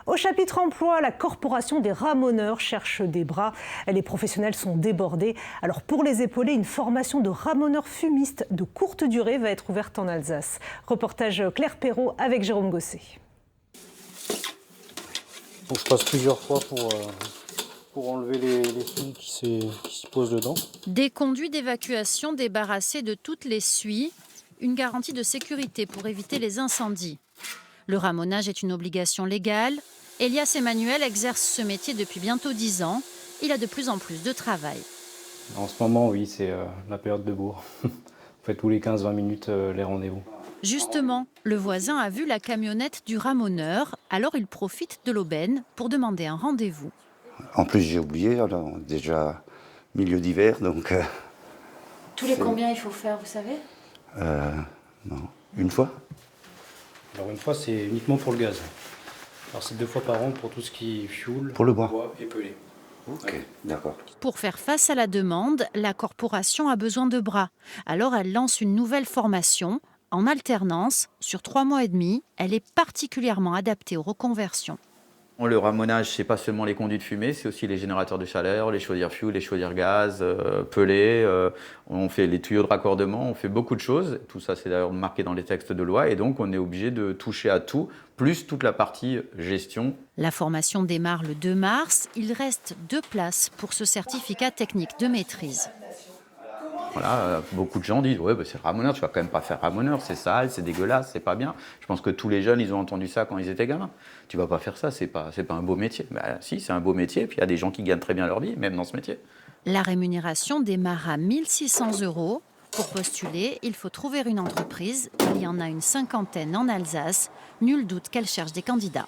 Au chapitre emploi, la corporation des ramoneurs cherche des bras. Les professionnels sont débordés. Alors pour les épauler, une formation de ramoneurs fumistes de courte durée va être ouverte en Alsace. Reportage Claire Perrault avec Jérôme Gosset. Donc je passe plusieurs fois pour enlever les suies qui s'y posent dedans. Des conduits d'évacuation débarrassés de toutes les suies, une garantie de sécurité pour éviter les incendies. Le ramonage est une obligation légale. Elias Emmanuel exerce ce métier depuis bientôt 10 ans. Il a de plus en plus de travail. En ce moment, oui, c'est la période de bourre. On fait tous les 15-20 minutes les rendez-vous. Justement, le voisin a vu la camionnette du ramoneur, alors il profite de l'aubaine pour demander un rendez-vous. En plus, j'ai oublié, alors déjà milieu d'hiver, donc... Tous les combien il faut faire, vous savez? Non, une fois. Alors une fois, c'est uniquement pour le gaz. Alors c'est 2 fois par an pour tout ce qui est fuel, Pour le bois. et pelé. Ok, d'accord. Pour faire face à la demande, la corporation a besoin de bras. Alors elle lance une nouvelle formation. En alternance, sur 3 mois et demi, elle est particulièrement adaptée aux reconversions. Le ramonage, c'est pas seulement les conduits de fumée, c'est aussi les générateurs de chaleur, les chaudières fuel, les chaudières gaz, pelés, on fait les tuyaux de raccordement, on fait beaucoup de choses. Tout ça, c'est d'ailleurs marqué dans les textes de loi et donc on est obligé de toucher à tout, plus toute la partie gestion. La formation démarre le 2 mars. Il reste 2 places pour ce certificat technique de maîtrise. Voilà, beaucoup de gens disent ouais, bah, c'est ramoneur, tu vas quand même pas faire ramoneur, c'est sale, c'est dégueulasse, c'est pas bien. Je pense que tous les jeunes, ils ont entendu ça quand ils étaient gamins. Tu vas pas faire ça, c'est pas un beau métier. Bah, si, c'est un beau métier, puis il y a des gens qui gagnent très bien leur vie, même dans ce métier. La rémunération démarre à 1 600 €. Pour postuler, il faut trouver une entreprise. Il y en a une 50aine en Alsace. Nul doute qu'elle cherche des candidats.